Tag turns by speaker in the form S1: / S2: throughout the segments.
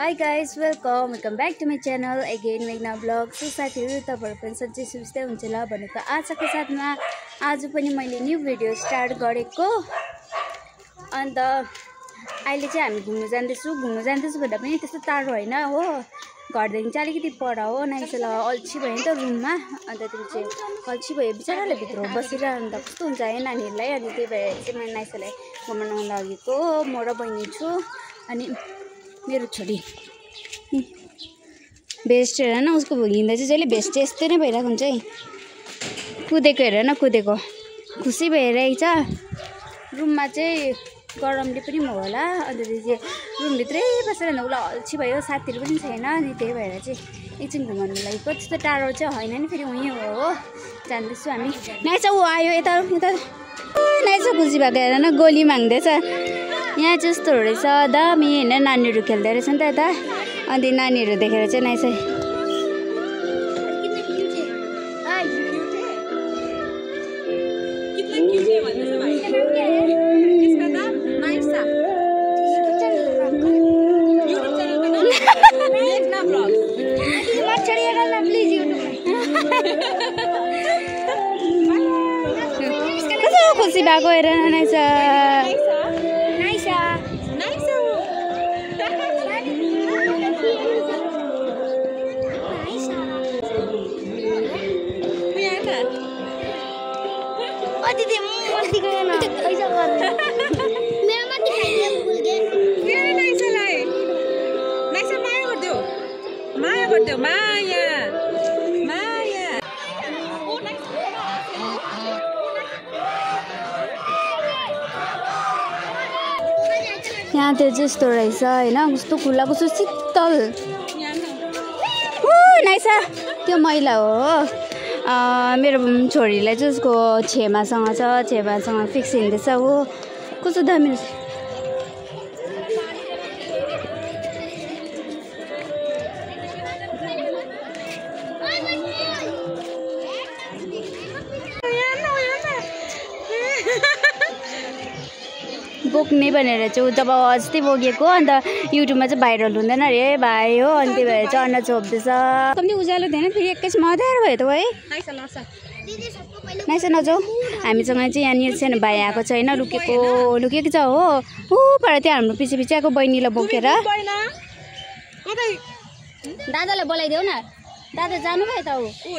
S1: Hi guys, welcome back to my channel again Meghna vlog. So साथीहरु तपाईहरु पनि सधैँ सुस्तै हुन्छ होला भनेको आशाको साथमा आज पनि मैले न्यू भिडियो स्टार्ट गरेको। अन्त अहिले चाहिँ हामी घुम्न जान्दैछु भन्दा पनि त्यस्तो टाढो हैन हो, घरदेखि चाहिँ अलिकति पर हो। नाइसला अल्छी भयो नि त रुममा, अन्त त्यो चाहिँ अल्छी भयो बिचाराले भित्र बसिरहँदा कस्तो हुन्छ है नानीहरुलाई। अनि त्यही भएर चाहिँ म नाइसलाई घुमाउन लागेको। म र बहिनी छु अनि मेरो छोरी बेस्ट हेर न, उसको हिँड्दा चाहिँ जहिले बेस्ट यस्तै नै भइरहेको हुन्छ है। कुदेको हेर न, कुदेको खुसी भइरहेको छ। रुममा चाहिँ गरमले पनि म होला, अन्त चाहिँ रुमभित्रै बसेर उसलाई अल्छी भयो, साथीहरू पनि छैन। अनि त्यही भएर चाहिँ एकछिन घुमाउनु लागि त्यस्तो टाढो चाहिँ होइन नि, फेरि उहीँ हो जान्दैछु हामी। नाइसा ऊ आयो यता यता, नाइसा खुसी भएको हेर न, गोली माग्दैछ। यहाँ चाहिँ यस्तो रहेछ दामी होइन, नानीहरू खेल्दै रहेछ नि त यता। अनि नानीहरू देखेर चाहिँ नाइसा खुसी भएको हेर नाइसा। यहाँ त्यो चाहिँ यस्तो रहेछ होइन, कस्तो खुल्ला कस्तो शीतल। नाइसा त्यो मैला हो। मेरो छोरीलाई चाहिँ उसको छेमासँग छ, छेमासँग फिक्स हिँड्दैछ हो, कस्तो दामी रहेछ। बोक्ने भनेर चाहिँ जब अस्ति बोकेको, अन्त युट्युबमा चाहिँ भाइरल हुँदैन अरे भाइ हो, अनि त्यही भएर चाहिँ अन्डा छोप्दैछ। कम्ती उज्यालो थिएन, फेरि एकैछिन अँध्यारो भयो त है। नाइसा नजाऊ, हामीसँग चाहिँ यहाँनिर सानो भाइ आएको छ होइन, लुकेको छ हो। पर त्यहाँ हाम्रो पछि पछि आएको बहिनीलाई बोकेर। दादालाई बोलाइदेऊ न, दादा जानुभयो त।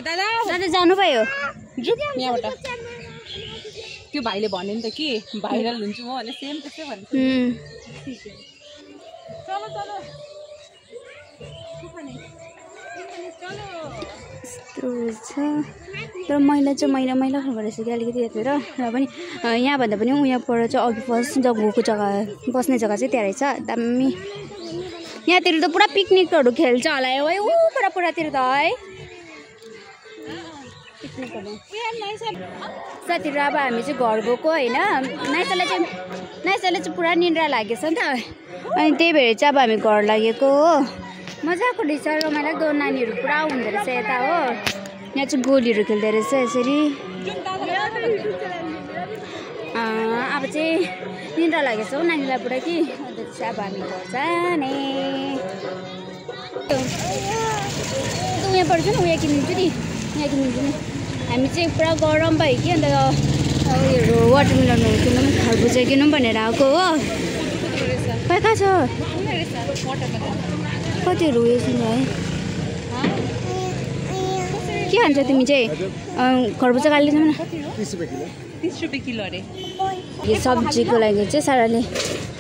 S1: दादा जानुभयो
S2: त्यो भाइले भन्यो नि त कि भाइरल हुन्छु म भने, सेम त्यस्तै भन्नु। चलो चलो
S1: तर मैला चाहिँ मैला खालको रहेछ कि अलिकति यतिर। र पनि यहाँभन्दा पनि उहाँ पर चाहिँ अघि फर्स्ट जग्गाको जग्गा बस्ने जग्गा चाहिँ त्यहाँ रहेछ दामी। यहाँतिर त पुरा पिकनिकहरू खेल्छ होला है, पुरातिर त है पिकनिकहरू। साथीहरू अब हामी चाहिँ घर गएको होइन। नाइसालाई चाहिँ पुरा निन्द्रा लागेछ नि त, अनि त्यही भएर चाहिँ अब हामी घर लागेको हो। मजाको रहेछ, रमाइलो नानीहरू पुरा हुँदो रहेछ यता हो। यहाँ चाहिँ गोलीहरू खेल्दो रहेछ यसरी। अब चाहिँ निन्द्रा लागेछ हौ नानीलाई पुरा कि, अन्त चाहिँ अब हामी घर जाने। उयो पर्छ नि, उयो किनिदिन्छु नि, यहाँ किनिदिन्छु नि। हामी चाहिँ पुरा गरम भयो कि, अन्त उयोहरू वाटरमेलनहरू किनौँ, खरबुजा किनौँ भनेर आएको हो। कहाँ छ कतिहरू उयो सुन्नु है। के खान्छ तिमी चाहिँ? खरबुजा काट्दैछ न,
S2: 30 रुपियाँ किलो अरे।
S1: यो सब्जीको लागि चाहिँ साराले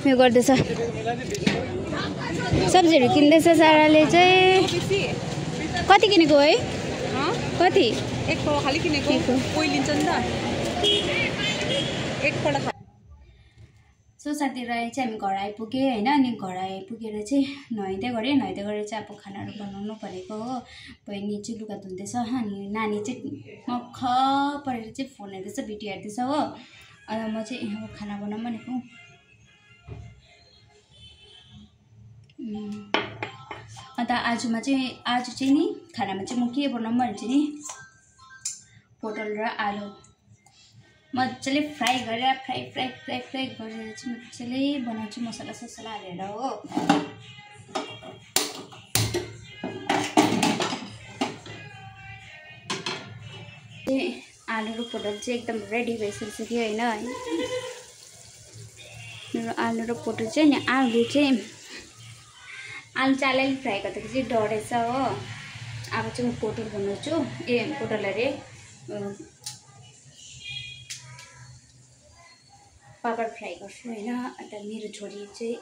S1: उयो गर्दैछ, सब्जीहरू किन्दैछ साराले चाहिँ। कति किनेको है? कति?
S2: एक पाउ खालि किनेको, कोही लिन्छ नि त एकपल्ट।
S1: सो साथीहरू चाहिँ हामी घर आइपुगेँ होइन। अनि घर आइपुगेर चाहिँ नुहाइँदै गरेर चाहिँ अब खानाहरू बनाउनु परेको हो। बहिनी चाहिँ लुगा धुँदैछ, अनि नानी चाहिँ मख परेर चाहिँ फोन हेर्दैछ, भिडियो हेर्दैछ हो। अन्त म चाहिँ अब खाना बनाऊँ भनेको। अन्त आज चाहिँ नि खानामा चाहिँ म के बनाऊँ भने चाहिँ नि पोटल र आलु मजाले फ्राई गरेर फ्राई गरेर चाहिँ मजाले बनाउँछु, मसला हालेर हो। आलु र पोटल चाहिँ एकदम रेडी भइसक्यो होइन मेरो आलु र पोटल चाहिँ नि आलु चाहिँ अलिअलि फ्राई गर्दाखेरि चाहिँ डढेछ हो अब चाहिँ म पोटल बनाउँछु पोटल अरे पापड फ्राई गर्छु होइन अन्त मेरो छोरी चाहिँ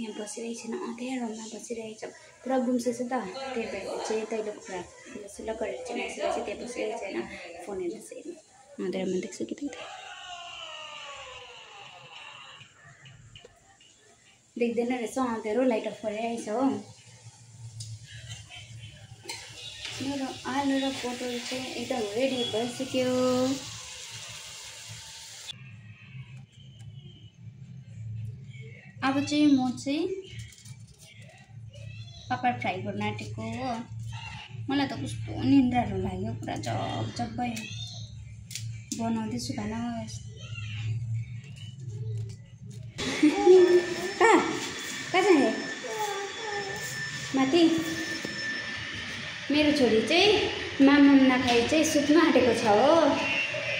S1: यहाँ बसिरहेको छैन त्यहाँ रुममा बसिरहेको छ पुरा गुम्सेछ त त्यही भएर चाहिँ दैलो कुरा सुल्ल गरेर चाहिँ मान्छेले चाहिँ त्यहाँ बसिरहेको छैन फोन हेर्नुहोस् हेर्नु अँध्यारो म देख्छु कि देख्दैन रहेछ अँध्यारो लाइट अफ गरिरहेछ हो मेरो आलु र पोटल चाहिँ एकदम रेडी भइसक्यो अब चाहिँ म चाहिँ पापड फ्राई गर्न आँटेको हो मलाई त कस्तो निन्द्राहरू लाग्यो पुरा झप भयो बनाउँदैछु खाना कहाँ जाने माथि मेरो छोरी चाहिँ मामम नखाइ चाहिँ सुत्नु आँटेको छ हो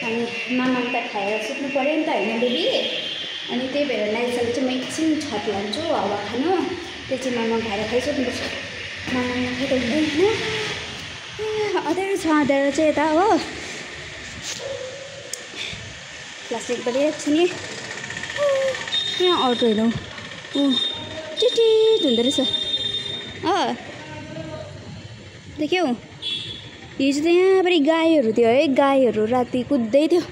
S1: अनि मामम त खाएर सुत्नु पऱ्यो नि त होइन बेबी अनि त्यही भएर नाइसले चाहिँ म एकछिन छत लान्छु हावा खानु त्यो चाहिँ मामम खाएर खाइसक्नुपर्छ मामम नखाइ त हुँदैन अँध्यारो छ अँध्यारो चाहिँ यता हो प्लास्टिक बलिरहेको छु नि यहाँ अटो हेरौँ टिटिट हुँदो रहेछ देख्यौ हिजो त यहाँबाट गाईहरू थियो है गाईहरू राति कुद्दै थियो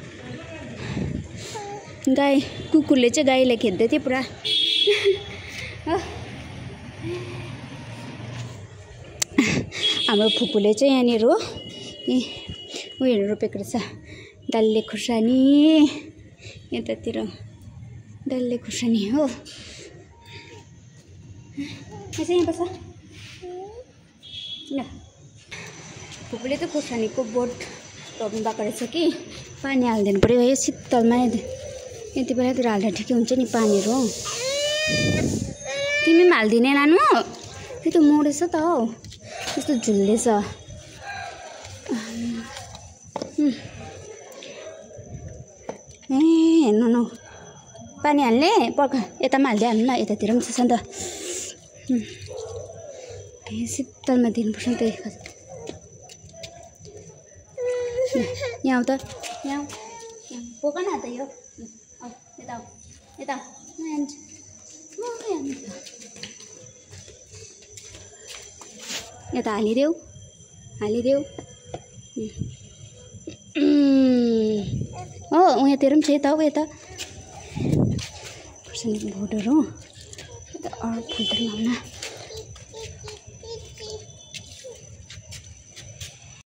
S1: गाई कुकुरले चाहिँ गाईलाई खेद्दै थियो पुरा हाम्रो फुपूले चाहिँ यहाँनिर हो उयोहरू रोपेको रहेछ डल्ले खुर्सानी यतातिर डल्ले खुर्सानी हो यहाँ बस ल फुपूले त खुर्सानीको बोट रोप्नु भएको रहेछ कि पानी हालिदिनु पऱ्यो है शीतलमा यति बेलातिर हाल्दा ठिकै हुन्छ नि पानीहरू तिमी पनि हालिदिने नानु त्यो त मरेछ त हौ त्यस्तो झुल्लेछ हेर्नु न पानी हाल्ने पर्ख यता पनि हाल्दै हाल्नु न यतातिर पनि छ नि त शीतलमा दिनुपर्छ नि त यहाँ आऊ त यहाँ पोक न त यो यता यता यता हालिदेऊ हो उयाँतिर पनि छ यता हो यता खुर्सानीको बोटहरू यता अरू फुलहरू लाउन